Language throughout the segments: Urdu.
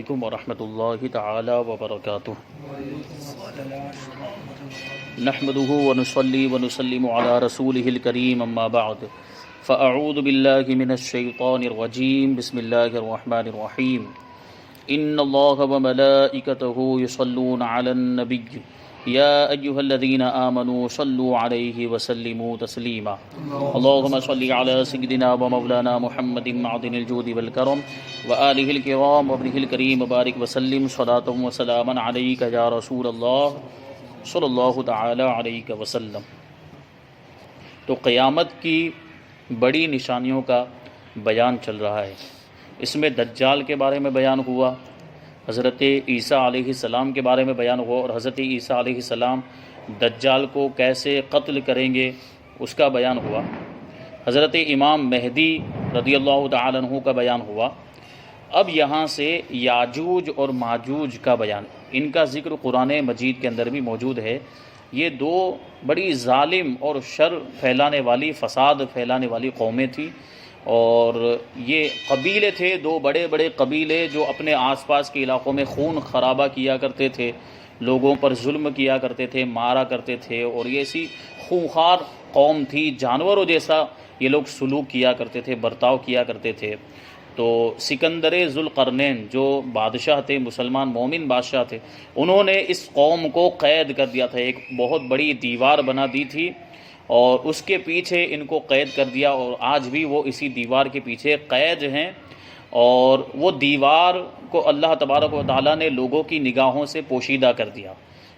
علیکم ورحمۃ اللہ تعالی وبرکاتہ۔ نحمده ونصلي ونسلم على رسوله الكريم اما بعد فاعوذ باللہ من الشیطان الرجیم بسم اللہ الرحمن الرحیم ان اللہ وملائکته یصلون علی النبی یا ایہا الذین آمنوا صلوا علیہ وسلموا تسلیما اللہم صلی علی سیدنا ومولانا محمد معدن الجود والکرم وآلہ الکرام وابنہ الکریم وبارک وسلم صلاۃ وسلاما علیک یا رسول اللہ صلی اللہ تعالی علیہ وسلم۔ تو قیامت کی بڑی نشانیوں کا بیان چل رہا ہے۔ اس میں دجال کے بارے میں بیان ہوا، حضرت عیسیٰ علیہ السلام کے بارے میں بیان ہوا، اور حضرت عیسیٰ علیہ السلام دجال کو کیسے قتل کریں گے اس کا بیان ہوا۔ حضرت امام مہدی رضی اللہ تعالی عنہ کا بیان ہوا۔ اب یہاں سے یاجوج اور ماجوج کا بیان، ان کا ذکر قرآن مجید کے اندر بھی موجود ہے۔ یہ دو بڑی ظالم اور شر پھیلانے والی، فساد پھیلانے والی قومیں تھیں، اور یہ قبیلے تھے، دو بڑے بڑے قبیلے جو اپنے آس پاس کے علاقوں میں خون خرابہ کیا کرتے تھے، لوگوں پر ظلم کیا کرتے تھے، مارا کرتے تھے، اور یہ ایسی خونخوار قوم تھی، جانوروں جیسا یہ لوگ سلوک کیا کرتے تھے، برتاؤ کیا کرتے تھے۔ تو سکندر ذوالقرنین جو بادشاہ تھے، مسلمان مومن بادشاہ تھے، انہوں نے اس قوم کو قید کر دیا تھا، ایک بہت بڑی دیوار بنا دی تھی اور اس کے پیچھے ان کو قید کر دیا، اور آج بھی وہ اسی دیوار کے پیچھے قید ہیں۔ اور وہ دیوار کو اللہ تبارک و تعالیٰ نے لوگوں کی نگاہوں سے پوشیدہ کر دیا،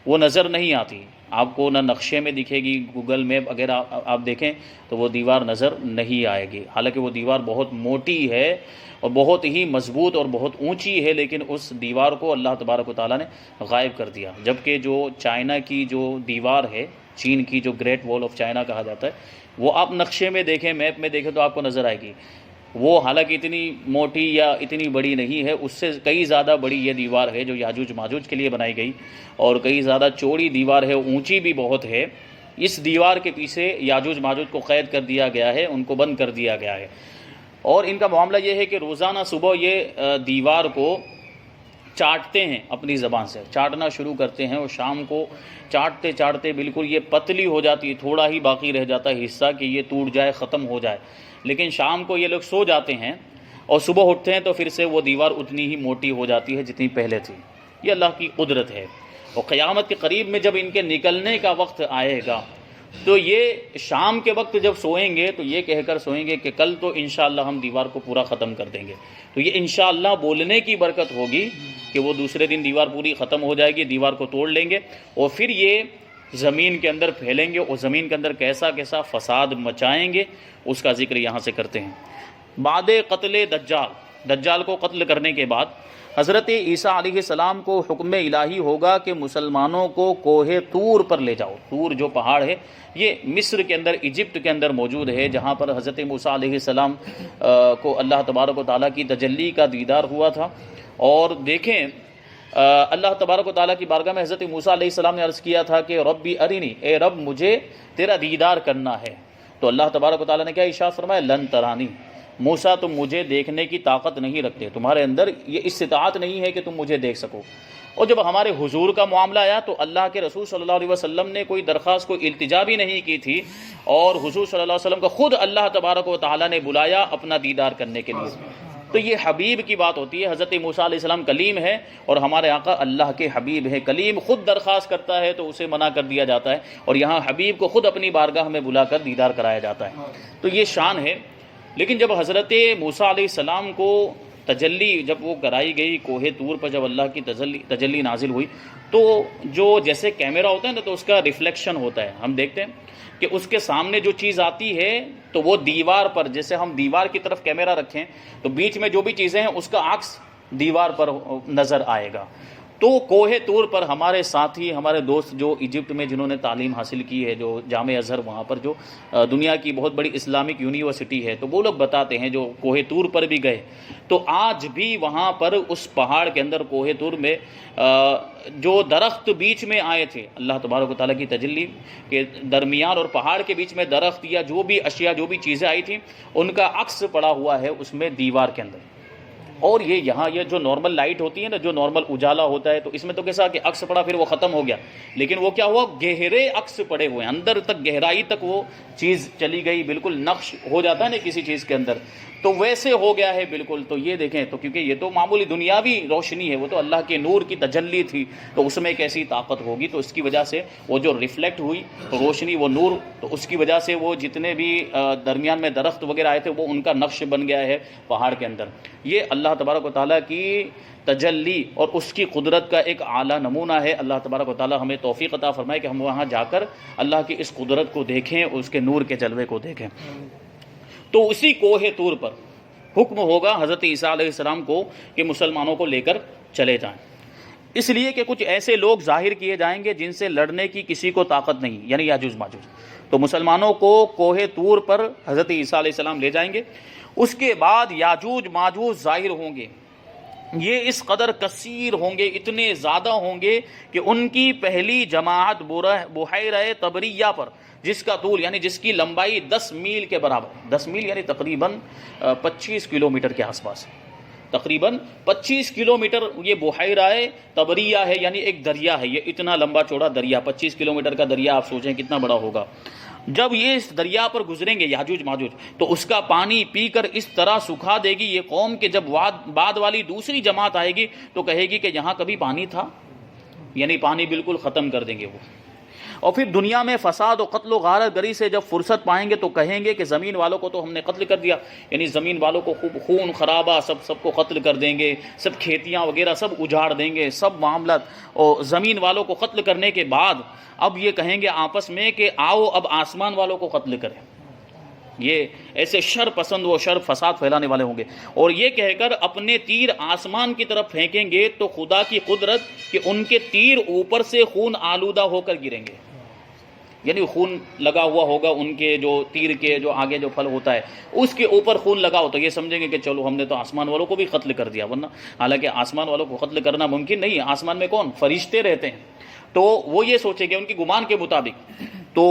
وہ نظر نہیں آتی آپ کو، نہ نقشے میں دکھے گی، گوگل میپ اگر آپ دیکھیں تو وہ دیوار نظر نہیں آئے گی، حالانکہ وہ دیوار بہت موٹی ہے اور بہت ہی مضبوط اور بہت اونچی ہے، لیکن اس دیوار کو اللہ تبارک و تعالیٰ نے غائب کر دیا۔ جبکہ جو چائنا کی جو دیوار ہے، چین کی جو گریٹ وال آف چائنا کہا جاتا ہے، وہ آپ نقشے میں دیکھیں، میپ میں دیکھیں تو آپ کو نظر آئے گی۔ وہ حالانکہ اتنی موٹی یا اتنی بڑی نہیں ہے، اس سے کئی زیادہ بڑی یہ دیوار ہے جو یاجوج ماجوج کے لیے بنائی گئی، اور کئی زیادہ چوڑی دیوار ہے، اونچی بھی بہت ہے۔ اس دیوار کے پیچھے یاجوج ماجوج کو قید کر دیا گیا ہے، ان کو بند کر دیا گیا ہے، اور ان کا معاملہ یہ ہے کہ روزانہ صبح یہ دیوار کو چاٹتے ہیں، اپنی زبان سے چاٹنا شروع کرتے ہیں، اور شام کو چاٹتے چاٹتے بالکل یہ پتلی ہو جاتی ہے، تھوڑا ہی باقی رہ جاتا ہے حصہ کہ یہ ٹوٹ جائے، ختم ہو جائے۔ لیکن شام کو یہ لوگ سو جاتے ہیں اور صبح اٹھتے ہیں تو پھر سے وہ دیوار اتنی ہی موٹی ہو جاتی ہے جتنی پہلے تھی۔ یہ اللہ کی قدرت ہے۔ اور قیامت کے قریب میں جب ان کے نکلنے کا وقت آئے گا تو یہ شام کے وقت جب سوئیں گے تو یہ کہہ کر سوئیں گے کہ کل تو انشاءاللہ ہم دیوار کو پورا ختم کر دیں گے۔ تو یہ انشاءاللہ بولنے کی برکت ہوگی کہ وہ دوسرے دن دیوار پوری ختم ہو جائے گی، دیوار کو توڑ لیں گے، اور پھر یہ زمین کے اندر پھیلیں گے، اور زمین کے اندر کیسا کیسا فساد مچائیں گے اس کا ذکر یہاں سے کرتے ہیں۔ بعد قتل دجال کو قتل کرنے کے بعد حضرت عیسیٰ علیہ السلام کو حکم الہی ہوگا کہ مسلمانوں کو کوہ طور پر لے جاؤ۔ طور جو پہاڑ ہے یہ مصر کے اندر، ایجپٹ کے اندر موجود ہے، جہاں پر حضرت موسیٰ علیہ السلام کو اللہ تبارک و تعالیٰ کی تجلی کا دیدار ہوا تھا۔ اور دیکھیں اللہ تبارک و تعالیٰ کی بارگاہ میں حضرت موسیٰ علیہ السلام نے عرض کیا تھا کہ ربی ارنی، اے رب مجھے تیرا دیدار کرنا ہے۔ تو اللہ تبارک و تعالیٰ نے کیا ارشاد فرمایا؟ لن ترانی، موسیٰ تم مجھے دیکھنے کی طاقت نہیں رکھتے، تمہارے اندر یہ استطاعت نہیں ہے کہ تم مجھے دیکھ سکو۔ اور جب ہمارے حضور کا معاملہ آیا تو اللہ کے رسول صلی اللہ علیہ وسلم نے کوئی درخواست، کوئی التجا بھی نہیں کی تھی، اور حضور صلی اللہ علیہ وسلم کو خود اللہ تبارک و تعالیٰ نے بلایا اپنا دیدار کرنے کے لیے۔ تو یہ حبیب کی بات ہوتی ہے۔ حضرت موسیٰ علیہ السلام کلیم ہے اور ہمارے آقا اللہ کے حبیب ہے۔ کلیم خود درخواست کرتا ہے تو اسے منع کر دیا جاتا ہے، اور یہاں حبیب کو خود اپنی بارگاہ میں بلا کر دیدار کرایا جاتا ہے۔ تو یہ شان ہے۔ لیکن جب حضرت موسیٰ علیہ السلام کو تجلی جب وہ کرائی گئی کوہ طور پر، جب اللہ کی تجلی نازل ہوئی، تو جو جیسے کیمرہ ہوتا ہے نا تو اس کا ریفلیکشن ہوتا ہے، ہم دیکھتے ہیں کہ اس کے سامنے جو چیز آتی ہے تو وہ دیوار پر، جیسے ہم دیوار کی طرف کیمرہ رکھیں تو بیچ میں جو بھی چیزیں ہیں اس کا عکس دیوار پر نظر آئے گا۔ تو کوہ طور پر ہمارے ساتھی، ہمارے دوست جو ایجپٹ میں جنہوں نے تعلیم حاصل کی ہے، جو جامع ازہر وہاں پر جو دنیا کی بہت بڑی اسلامک یونیورسٹی ہے، تو وہ لوگ بتاتے ہیں جو کوہ طور پر بھی گئے تو آج بھی وہاں پر اس پہاڑ کے اندر کوہ طور میں جو درخت بیچ میں آئے تھے اللہ تبارک و تعالیٰ کی تجلی کے درمیان اور پہاڑ کے بیچ میں درخت یا جو بھی اشیاء، جو بھی چیزیں آئی تھیں، ان کا عکس پڑا ہوا ہے اس میں دیوار کے اندر۔ اور یہ یہاں یہ جو نارمل لائٹ ہوتی ہے نا، جو نارمل اجالا ہوتا ہے، تو اس میں تو کیسا کہ عکس پڑا پھر وہ ختم ہو گیا، لیکن وہ کیا ہوا، گہرے عکس پڑے ہوئے ہیں، اندر تک گہرائی تک وہ چیز چلی گئی، بالکل نقش ہو جاتا ہے نا کسی چیز کے اندر، تو ویسے ہو گیا ہے بالکل۔ تو یہ دیکھیں، تو کیونکہ یہ تو معمولی دنیاوی روشنی ہے، وہ تو اللہ کے نور کی تجلی تھی، تو اس میں کیسی طاقت ہوگی، تو اس کی وجہ سے وہ جو ریفلیکٹ ہوئی تو روشنی، وہ نور، تو اس کی وجہ سے وہ جتنے بھی درمیان میں درخت وغیرہ آئے تھے وہ ان کا نقش بن گیا ہے پہاڑ کے اندر۔ یہ اللہ تبارک و تعالیٰ کی تجلی اور اس کی قدرت کا ایک اعلیٰ نمونہ ہے۔ اللہ تبارک و تعالیٰ ہمیں توفیق عطا فرمائے کہ ہم وہاں جا کر اللہ کی اس قدرت کو دیکھیں، اس کے نور کے جلوے کو دیکھیں۔ تو اسی کوہ طور پر حکم ہوگا حضرت عیسیٰ علیہ السلام کو کہ مسلمانوں کو لے کر چلے جائیں، اس لیے کہ کچھ ایسے لوگ ظاہر کیے جائیں گے جن سے لڑنے کی کسی کو طاقت نہیں، یعنی یاجوج ماجوج۔ تو مسلمانوں کو کوہ طور پر حضرت عیسیٰ علیہ السلام لے جائیں گے، اس کے بعد یاجوج ماجوج ظاہر ہوں گے، یہ اس قدر کثیر ہوں گے، اتنے زیادہ ہوں گے کہ ان کی پہلی جماعت بحیرہ طبریہ پر، جس کا طول یعنی جس کی لمبائی 10 میل کے برابر، 10 میل یعنی تقریباً 25 کلومیٹر کے آس پاس، تقریباً 25 کلومیٹر یہ بحیرہ طبریہ ہے، یعنی ایک دریا ہے، یہ اتنا لمبا چوڑا دریا، 25 کلومیٹر کا دریا، آپ سوچیں کتنا بڑا ہوگا۔ جب یہ اس دریا پر گزریں گے یاجوج ماجوج، تو اس کا پانی پی کر اس طرح سکھا دے گی یہ قوم کہ جب بعد والی دوسری جماعت آئے گی تو کہے گی کہ یہاں کبھی پانی تھا، یعنی پانی بالکل ختم کر دیں گے وہ۔ اور پھر دنیا میں فساد و قتل و غارت گری سے جب فرصت پائیں گے تو کہیں گے کہ زمین والوں کو تو ہم نے قتل کر دیا، یعنی زمین والوں کو خوب خون خرابہ سب کو قتل کر دیں گے، سب کھیتیاں وغیرہ سب اجاڑ دیں گے، سب معاملات، اور زمین والوں کو قتل کرنے کے بعد اب یہ کہیں گے آپس میں کہ آؤ اب آسمان والوں کو قتل کریں۔ یہ ایسے شر پسند و شر فساد پھیلانے والے ہوں گے، اور یہ کہہ کر اپنے تیر آسمان کی طرف پھینکیں گے تو خدا کی قدرت کہ ان کے تیر اوپر سے خون آلودہ ہو کر گریں گے، یعنی خون لگا ہوا ہوگا ان کے جو تیر کے جو آگے جو پھل ہوتا ہے اس کے اوپر خون لگا ہو، تو یہ سمجھیں گے کہ چلو ہم نے تو آسمان والوں کو بھی قتل کر دیا، ورنہ حالانکہ آسمان والوں کو قتل کرنا ممکن نہیں ہے، آسمان میں کون، فرشتے رہتے ہیں، تو وہ یہ سوچیں گے ان کی گمان کے مطابق۔ تو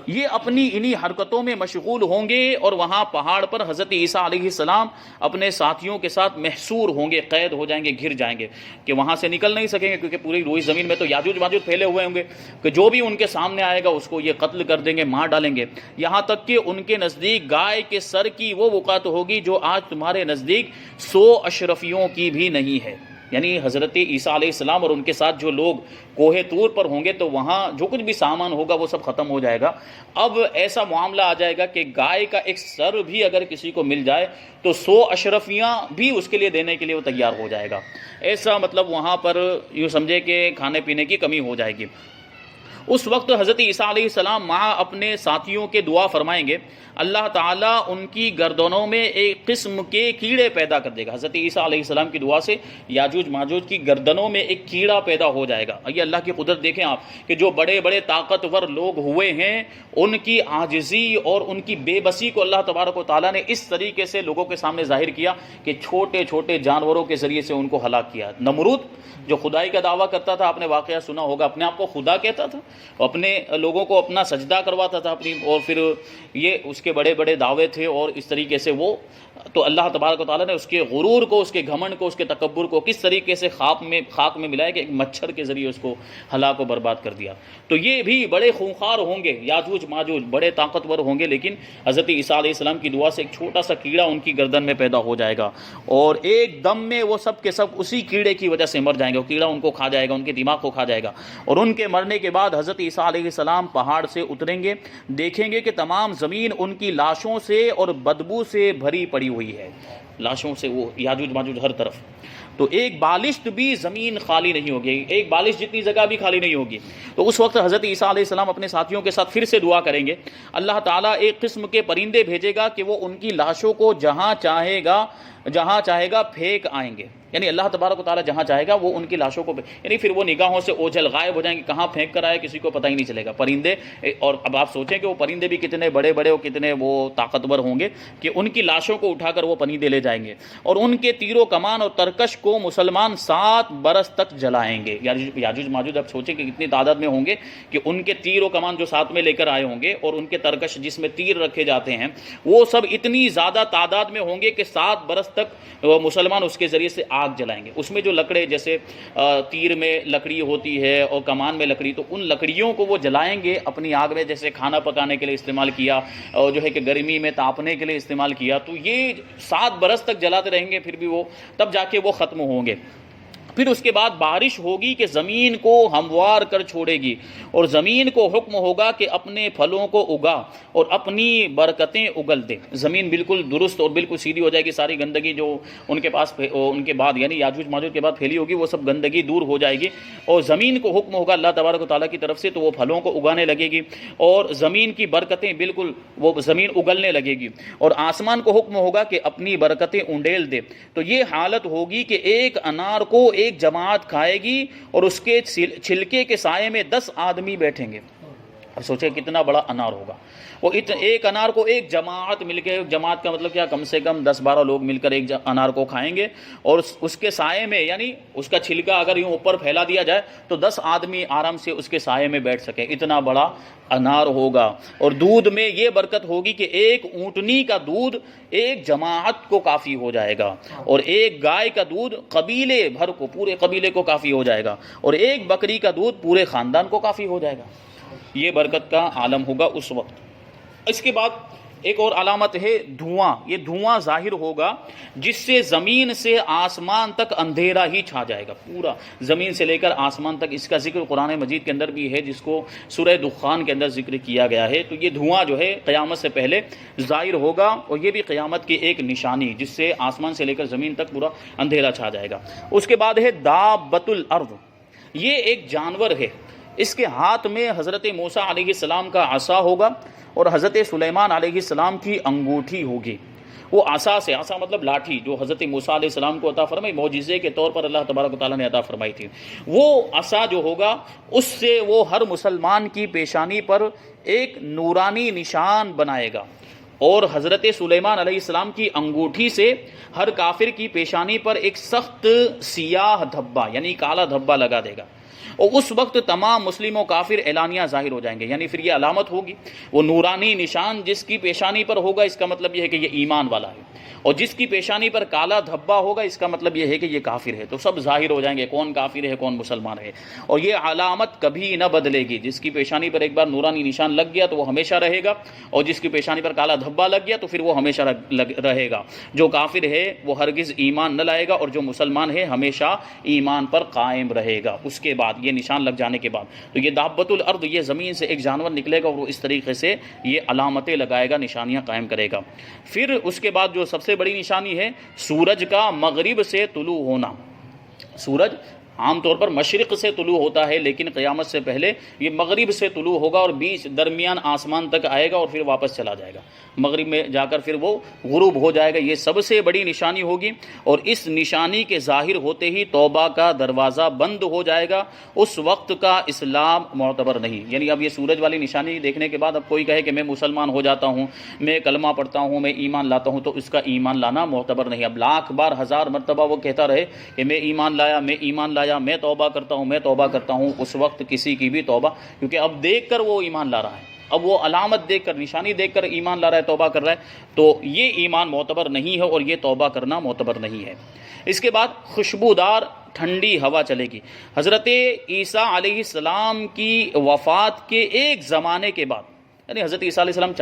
یہ اپنی انہی حرکتوں میں مشغول ہوں گے، اور وہاں پہاڑ پر حضرت عیسیٰ علیہ السلام اپنے ساتھیوں کے ساتھ محصور ہوں گے، قید ہو جائیں گے، گھر جائیں گے کہ وہاں سے نکل نہیں سکیں گے، کیونکہ پوری روئی زمین میں تو یاجوج ماجوج پھیلے ہوئے ہوں گے کہ جو بھی ان کے سامنے آئے گا اس کو یہ قتل کر دیں گے، مار ڈالیں گے، یہاں تک کہ ان کے نزدیک گائے کے سر کی وہ وقعت ہوگی جو آج تمہارے نزدیک 100 اشرفیوں کی بھی نہیں ہے۔ یعنی حضرت عیسیٰ علیہ السلام اور ان کے ساتھ جو لوگ کوہ طور پر ہوں گے تو وہاں جو کچھ بھی سامان ہوگا وہ سب ختم ہو جائے گا۔ اب ایسا معاملہ آ جائے گا کہ گائے کا ایک سر بھی اگر کسی کو مل جائے تو 100 اشرفیاں بھی اس کے لیے دینے کے لیے وہ تیار ہو جائے گا۔ ایسا مطلب وہاں پر یوں سمجھے کہ کھانے پینے کی کمی ہو جائے گی۔ اس وقت حضرت عیسیٰ علیہ السلام مع اپنے ساتھیوں کے دعا فرمائیں گے، اللہ تعالیٰ ان کی گردنوں میں ایک قسم کے کیڑے پیدا کر دے گا۔ حضرت عیسیٰ علیہ السلام کی دعا سے یاجوج ماجوج کی گردنوں میں ایک کیڑا پیدا ہو جائے گا۔ یہ اللہ کی قدرت دیکھیں آپ کہ جو بڑے بڑے طاقتور لوگ ہوئے ہیں ان کی عاجزی اور ان کی بے بسی کو اللہ تبارک و تعالیٰ نے اس طریقے سے لوگوں کے سامنے ظاہر کیا کہ چھوٹے چھوٹے جانوروں کے ذریعے سے ان کو ہلاک کیا۔ نمرود جو خدائی کا دعویٰ کرتا تھا، آپ نے واقعہ سنا ہوگا، اپنے آپ کو خدا کہتا تھا، اپنے لوگوں کو اپنا سجدہ کرواتا تھا اپنی، اور پھر یہ اس کے بڑے بڑے دعوے تھے، اور اس طریقے سے وہ تو اللہ تبارک و تعالیٰ نے اس کے غرور کو، اس کے گھمنڈ کو، اس کے تکبر کو کس طریقے سے خاک میں ملایا کہ ایک مچھر کے ذریعے اس کو ہلاک و برباد کر دیا۔ تو یہ بھی بڑے خونخوار ہوں گے، یاجوج ماجوج بڑے طاقتور ہوں گے، لیکن حضرت عیسیٰ علیہ السلام کی دعا سے ایک چھوٹا سا کیڑا ان کی گردن میں پیدا ہو جائے گا، اور ایک دم میں وہ سب کے سب اسی کیڑے کی وجہ سے مر جائیں گے، وہ کیڑا ان کو کھا جائے گا، ان کے دماغ کو کھا جائے گا، اور ان کے مرنے کے بعد حضرت عیسیٰ علیہ السلام پہاڑ سے اتریں گے، دیکھیں گے کہ تمام زمین ان کی لاشوں سے اور بدبو سے بھری پڑی ہوئی ہے، لاشوں سے وہ یاجوج ماجوج ہر طرف، تو ایک بالشت بھی زمین خالی نہیں ہوگی، ایک بالش جتنی جگہ بھی خالی نہیں ہوگی۔ تو اس وقت حضرت عیسیٰ علیہ السلام اپنے ساتھیوں کے ساتھ پھر سے دعا کریں گے، اللہ تعالیٰ ایک قسم کے پرندے بھیجے گا کہ وہ ان کی لاشوں کو جہاں چاہے گا پھینک آئیں گے، یعنی اللہ تبارک و تعالیٰ جہاں چاہے گا وہ ان کی لاشوں کو یعنی پھر وہ نگاہوں سے اوجھل غائب ہو جائیں گے، کہاں پھینک کر آئے کسی کو پتہ ہی نہیں چلے گا پرندے۔ اور اب آپ سوچیں کہ وہ پرندے بھی کتنے بڑے بڑے اور کتنے وہ طاقتور ہوں گے کہ ان کی لاشوں کو اٹھا کر وہ پرندے لے جائیں گے، اور ان کے تیر و کمان اور ترکش کو مسلمان 7 برس تک جلائیں گے۔ یاجوج ماجوج اب سوچیں کہ کتنی تعداد میں ہوں گے کہ ان کے تیر و کمان جو ساتھ میں لے کر آئے ہوں گے اور ان کے ترکش جس میں تیر رکھے جاتے ہیں وہ سب اتنی زیادہ تعداد میں ہوں گے کہ 7 برس تک مسلمان اس کے ذریعے سے آگ جلائیں گے۔ اس میں جو لکڑے جیسے تیر میں لکڑی ہوتی ہے اور کمان میں لکڑی، تو ان لکڑیوں کو وہ جلائیں گے اپنی آگ میں، جیسے کھانا پکانے کے لیے استعمال کیا اور جو ہے کہ گرمی میں تاپنے کے لیے استعمال کیا، تو یہ 7 برس تک جلاتے رہیں گے، پھر بھی وہ تب جا کے وہ ختم ہوں گے۔ پھر اس کے بعد بارش ہوگی کہ زمین کو ہموار کر چھوڑے گی، اور زمین کو حکم ہوگا کہ اپنے پھلوں کو اگا اور اپنی برکتیں اگل دے۔ زمین بالکل درست اور بالکل سیدھی ہو جائے گی، ساری گندگی جو ان کے پاس ان کے بعد یعنی یاجوج ماجوج کے بعد پھیلی ہوگی وہ سب گندگی دور ہو جائے گی، اور زمین کو حکم ہوگا اللہ تبارک و تعالیٰ کی طرف سے تو وہ پھلوں کو اگانے لگے گی، اور زمین کی برکتیں بالکل وہ زمین اگلنے لگے گی، اور آسمان کو حکم ہوگا کہ اپنی برکتیں انڈیل دے۔ تو یہ حالت ہوگی کہ ایک انار کو ایک جماعت کھائے گی اور اس کے چھلکے کے سائے میں 10 آدمی بیٹھیں گے۔ اب سوچیں کتنا بڑا انار ہوگا، وہ ایک انار کو ایک جماعت مل کے، جماعت کا مطلب کیا، کم سے کم 10-12 لوگ مل کر ایک انار کو کھائیں گے، اور اس کے سائے میں یعنی اس کا چھلکا اگر یوں اوپر پھیلا دیا جائے تو 10 آدمی آرام سے اس کے سائے میں بیٹھ سکیں، اتنا بڑا انار ہوگا۔ اور دودھ میں یہ برکت ہوگی کہ ایک اونٹنی کا دودھ ایک جماعت کو کافی ہو جائے گا، اور ایک گائے کا دودھ قبیلے بھر کو، پورے قبیلے کو کافی ہو جائے گا، اور ایک بکری کا دودھ پورے خاندان کو کافی ہو جائے گا۔ یہ برکت کا عالم ہوگا اس وقت۔ اس کے بعد ایک اور علامت ہے دھواں۔ یہ دھواں ظاہر ہوگا جس سے زمین سے آسمان تک اندھیرا ہی چھا جائے گا، پورا زمین سے لے کر آسمان تک۔ اس کا ذکر قرآن مجید کے اندر بھی ہے، جس کو سورہ دخان کے اندر ذکر کیا گیا ہے۔ تو یہ دھواں جو ہے قیامت سے پہلے ظاہر ہوگا، اور یہ بھی قیامت کی ایک نشانی، جس سے آسمان سے لے کر زمین تک پورا اندھیرا چھا جائے گا۔ اس کے بعد ہے دابۃ الارض۔ یہ ایک جانور ہے، اس کے ہاتھ میں حضرت موسیٰ علیہ السلام کا عصا ہوگا، اور حضرت سلیمان علیہ السلام کی انگوٹھی ہوگی۔ وہ عصا سے، عصا مطلب لاٹھی، جو حضرت موسیٰ علیہ السلام کو عطا فرمائی، معجزے کے طور پر اللہ تبارک و تعالیٰ نے عطا فرمائی تھی، وہ عصا جو ہوگا اس سے وہ ہر مسلمان کی پیشانی پر ایک نورانی نشان بنائے گا، اور حضرت سلیمان علیہ السلام کی انگوٹھی سے ہر کافر کی پیشانی پر ایک سخت سیاہ دھبا یعنی کالا دھبا لگا دے گا، اور اس وقت تمام مسلم و کافر اعلانیہ ظاہر ہو جائیں گے۔ یعنی پھر یہ علامت ہوگی، وہ نورانی نشان جس کی پیشانی پر ہوگا اس کا مطلب یہ ہے کہ یہ ایمان والا ہے، اور جس کی پیشانی پر کالا دھبا ہوگا اس کا مطلب یہ ہے کہ یہ کافر ہے۔ تو سب ظاہر ہو جائیں گے کون کافر ہے کون مسلمان ہے، اور یہ علامت کبھی نہ بدلے گی۔ جس کی پیشانی پر ایک بار نورانی نشان لگ گیا تو وہ ہمیشہ رہے گا، اور جس کی پیشانی پر کالا دھبا لگ گیا تو پھر وہ ہمیشہ رہے گا۔ جو کافر ہے وہ ہرگز ایمان نہ لائے گا، اور جو مسلمان ہے ہمیشہ ایمان پر قائم رہے گا اس کے بعد، یہ نشان لگ جانے کے بعد۔ تو یہ دابۃ الارض، یہ زمین سے ایک جانور نکلے گا، اور وہ اس طریقے سے یہ علامتیں لگائے گا، نشانیاں قائم کرے گا۔ پھر اس کے بعد جو سب سے بڑی نشانی ہے سورج کا مغرب سے طلوع ہونا۔ سورج عام طور پر مشرق سے طلوع ہوتا ہے، لیکن قیامت سے پہلے یہ مغرب سے طلوع ہوگا، اور بیچ درمیان آسمان تک آئے گا، اور پھر واپس چلا جائے گا مغرب میں جا کر، پھر وہ غروب ہو جائے گا۔ یہ سب سے بڑی نشانی ہوگی، اور اس نشانی کے ظاہر ہوتے ہی توبہ کا دروازہ بند ہو جائے گا۔ اس وقت کا اسلام معتبر نہیں، یعنی اب یہ سورج والی نشانی دیکھنے کے بعد اب کوئی کہے کہ میں مسلمان ہو جاتا ہوں، میں کلمہ پڑھتا ہوں، میں ایمان لاتا ہوں، تو اس کا ایمان لانا معتبر نہیں۔ اب لاکھ بار ہزار مرتبہ وہ کہتا رہے کہ میں ایمان لایا، میں ایمان لایا، میں توبہ کرتا ہوں، میں توبہ کرتا ہوں، اس وقت کسی کی بھی توبہ، کیونکہ اب دیکھ کر وہ ایمان لا رہا ہے، اب وہ علامت دیکھ کر، نشانی دیکھ کر ایمان لا رہا ہے، توبہ کر رہا ہے، تو یہ ایمان معتبر نہیں ہے، اور یہ توبہ کرنا معتبر نہیں ہے۔ اس کے بعد خوشبودار ٹھنڈی ہوا چلے گی۔ حضرت عیسیٰ علیہ السلام کی وفات کے ایک زمانے کے بعد، یعنی حضرت عیسیٰ علیہ السلام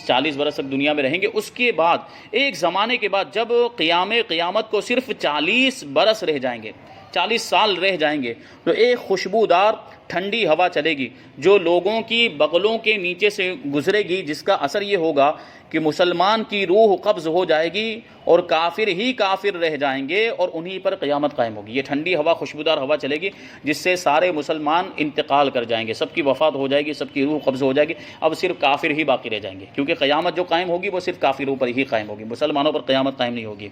40 برس تک دنیا میں رہیں گے، اس کے بعد ایک زمانے کے بعد جب قیامت کو صرف 40 برس رہ جائیں گے، 40 سال رہ جائیں گے، تو ایک خوشبودار ٹھنڈی ہوا چلے گی جو لوگوں کی بغلوں کے نیچے سے گزرے گی، جس کا اثر یہ ہوگا کہ مسلمان کی روح قبض ہو جائے گی، اور کافر ہی کافر رہ جائیں گے، اور انہی پر قیامت قائم ہوگی۔ یہ ٹھنڈی ہوا، خوشبودار ہوا چلے گی جس سے سارے مسلمان انتقال کر جائیں گے، سب کی وفات ہو جائے گی، سب کی روح قبض ہو جائے گی، اب صرف کافر ہی باقی رہ جائیں گے، کیونکہ قیامت جو قائم ہوگی وہ صرف کافروں پر ہی قائم ہوگی، مسلمانوں پر قیامت قائم نہیں ہوگی۔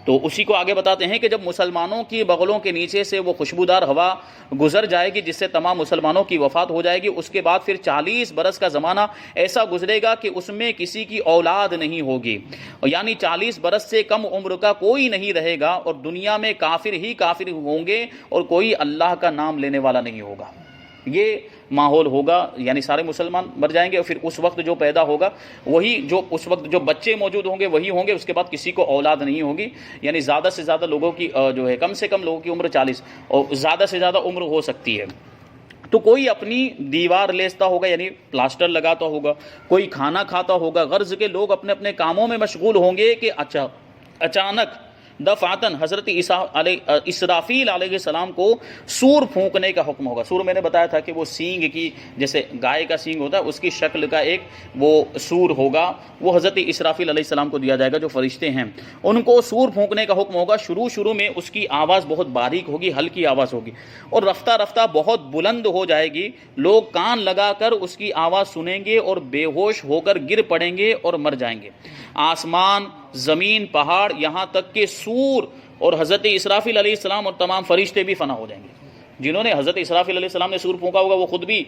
تو اسی کو آگے بتاتے ہیں کہ جب مسلمانوں کی بغلوں کے نیچے سے وہ خوشبودار ہوا گزر جائے گی جس سے تمام مسلمانوں کی وفات ہو جائے گی، اس کے بعد پھر 40 برس کا زمانہ ایسا گزرے گا کہ اس میں کسی کی اولاد نہیں ہوگی، یعنی 40 برس سے کم عمر کا کوئی نہیں رہے گا، اور دنیا میں کافر ہی کافر ہوں گے اور کوئی اللہ کا نام لینے والا نہیں ہوگا۔ یہ ماحول ہوگا، یعنی سارے مسلمان مر جائیں گے، اور پھر اس وقت جو پیدا ہوگا وہی، جو اس وقت جو بچے موجود ہوں گے وہی ہوں گے، اس کے بعد کسی کو اولاد نہیں ہوگی، یعنی زیادہ سے زیادہ لوگوں کی جو ہے کم سے کم لوگوں کی عمر 40 اور زیادہ سے زیادہ عمر ہو سکتی ہے۔ تو کوئی اپنی دیوار لیستا ہوگا، یعنی پلاسٹر لگاتا ہوگا، کوئی کھانا کھاتا ہوگا، غرض کے لوگ اپنے اپنے کاموں میں مشغول ہوں گے کہ اچانک دفعتاً حضرت اسرافیل علیہ السلام کو سور پھونکنے کا حکم ہوگا۔ سور میں نے بتایا تھا کہ وہ سینگ کی، جیسے گائے کا سینگ ہوتا ہے اس کی شکل کا ایک وہ سور ہوگا، وہ حضرت اسرافیل علیہ السلام کو دیا جائے گا جو فرشتے ہیں، ان کو سور پھونکنے کا حکم ہوگا۔ شروع میں اس کی آواز بہت باریک ہوگی، ہلکی آواز ہوگی، اور رفتہ رفتہ بہت بلند ہو جائے گی، لوگ کان لگا کر اس کی آواز سنیں گے اور بے ہوش ہو کر گر پڑیں گے اور مر جائیں گے۔ آسمان، زمین، پہاڑ، یہاں تک کہ سور اور حضرت اسرافیل علیہ السلام اور تمام فرشتے بھی فنا ہو جائیں گے۔ جنہوں نے حضرت اسرافیل علیہ السلام نے سور پھونکا ہوگا وہ خود بھی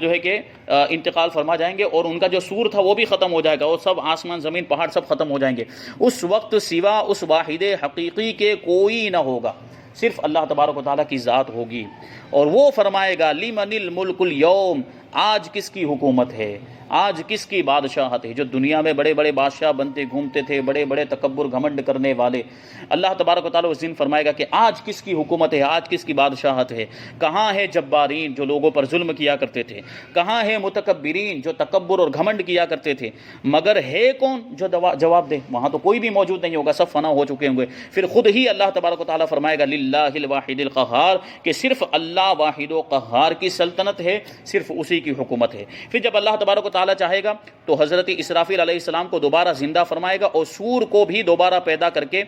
جو ہے کہ انتقال فرما جائیں گے، اور ان کا جو سور تھا وہ بھی ختم ہو جائے گا، اور سب آسمان، زمین، پہاڑ سب ختم ہو جائیں گے۔ اس وقت سوا اس واحد حقیقی کے کوئی نہ ہوگا، صرف اللہ تبارک و تعالیٰ کی ذات ہوگی، اور وہ فرمائے گا لمن الملک اليوم، آج کس کی حکومت ہے، آج کس کی بادشاہت ہے۔ جو دنیا میں بڑے بڑے بادشاہ بنتے گھومتے تھے، بڑے بڑے تکبر گھمنڈ کرنے والے، اللہ تبارک و تعالیٰ اس دن فرمائے گا کہ آج کس کی حکومت ہے، آج کس کی بادشاہت ہے۔ کہاں ہے جبارین جو لوگوں پر ظلم کیا کرتے تھے، کہاں ہے متکبرین جو تکبر اور گھمنڈ کیا کرتے تھے، مگر ہے کون جو جواب دے؟ وہاں تو کوئی بھی موجود نہیں ہوگا، سب فنا ہو چکے ہوں گے۔ پھر خود ہی اللہ تبارک و تعالیٰ فرمائے گا للہ الواحد القہار، کہ صرف اللہ واحد و قہار کی سلطنت ہے، صرف اسی کی حکومت ہے۔ پھر جب اللہ تبارک و تعالیٰ چاہے گا تو حضرت اسرافیل علیہ السلام کو دوبارہ زندہ فرمائے گا، اور سور کو بھی دوبارہ پیدا کر کے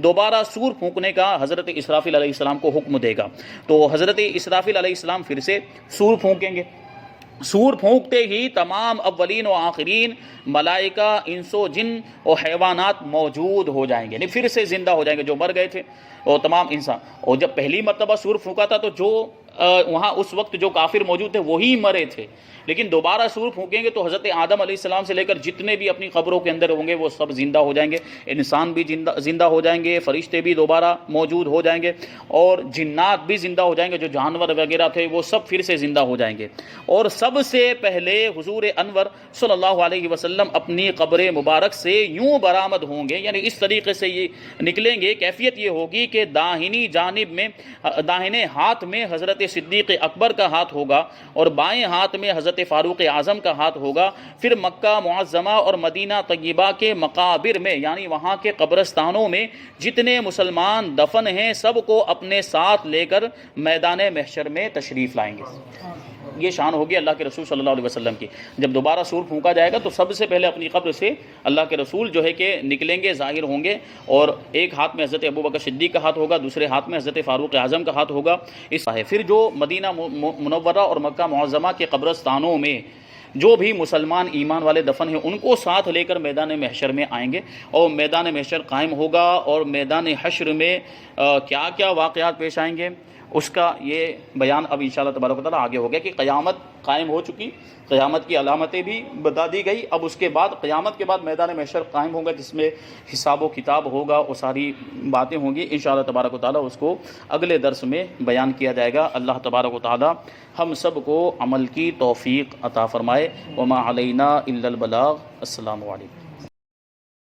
دوبارہ سور پھونکنے کا حضرت اسرافیل علیہ السلام کو حکم دے گا۔ تو حضرت اسرافیل علیہ السلام پھر سے سور پھونکیں گے۔ سور پھونکتے ہی تمام اولین و آخرین ملائکہ، انس و جن اور حیوانات موجود ہو جائیں گے، یعنی پھر سے زندہ ہو جائیں گے، جو مر گئے تھے اور تمام انسان۔ اور جب پہلی مرتبہ سور پھونکا تھا تو جو وہاں اس وقت جو کافر موجود تھے وہی مرے تھے، لیکن دوبارہ سور پھونکیں گے تو حضرت آدم علیہ السلام سے لے کر جتنے بھی اپنی قبروں کے اندر ہوں گے وہ سب زندہ ہو جائیں گے، انسان بھی زندہ ہو جائیں گے، فرشتے بھی دوبارہ موجود ہو جائیں گے، اور جنات بھی زندہ ہو جائیں گے، جو جانور وغیرہ تھے وہ سب پھر سے زندہ ہو جائیں گے۔ اور سب سے پہلے حضور انور صلی اللہ علیہ وسلم اپنی قبر مبارک سے یوں برآمد ہوں گے، یعنی اس طریقے سے یہ نکلیں گے۔ کیفیت یہ ہوگی کہ داہنی جانب میں، داہنے ہاتھ میں حضرت صدیق اکبر کا ہاتھ ہوگا، اور بائیں ہاتھ میں حضرت فاروق اعظم کا ہاتھ ہوگا۔ پھر مکہ معظمہ اور مدینہ طیبہ کے مقابر میں، یعنی وہاں کے قبرستانوں میں جتنے مسلمان دفن ہیں سب کو اپنے ساتھ لے کر میدان محشر میں تشریف لائیں گے۔ یہ شان ہوگی اللہ کے رسول صلی اللہ علیہ وسلم کی۔ جب دوبارہ سور پھونکا جائے گا تو سب سے پہلے اپنی قبر سے اللہ کے رسول جو ہے کہ نکلیں گے، ظاہر ہوں گے، اور ایک ہاتھ میں حضرت ابوبکر صدیق کا ہاتھ ہوگا، دوسرے ہاتھ میں حضرت فاروق اعظم کا ہاتھ ہوگا۔ اس ہے پھر جو مدینہ منورہ اور مکہ معظمہ کے قبرستانوں میں جو بھی مسلمان ایمان والے دفن ہیں ان کو ساتھ لے کر میدان محشر میں آئیں گے، اور میدان محشر قائم ہوگا، اور میدان حشر میں کیا کیا واقعات پیش آئیں گے اس کا یہ بیان اب انشاءاللہ تبارک و تعالیٰ آگے ہو گیا کہ قیامت قائم ہو چکی، قیامت کی علامتیں بھی بتا دی گئی۔ اب اس کے بعد قیامت کے بعد میدان محشر قائم ہوگا جس میں حساب و کتاب ہوگا، اور ساری باتیں ہوں گی انشاءاللہ تبارک و تعالیٰ، اس کو اگلے درس میں بیان کیا جائے گا۔ اللہ تبارک و تعالیٰ ہم سب کو عمل کی توفیق عطا فرمائے۔ وما علینا الا البلاغ۔ السلام علیکم۔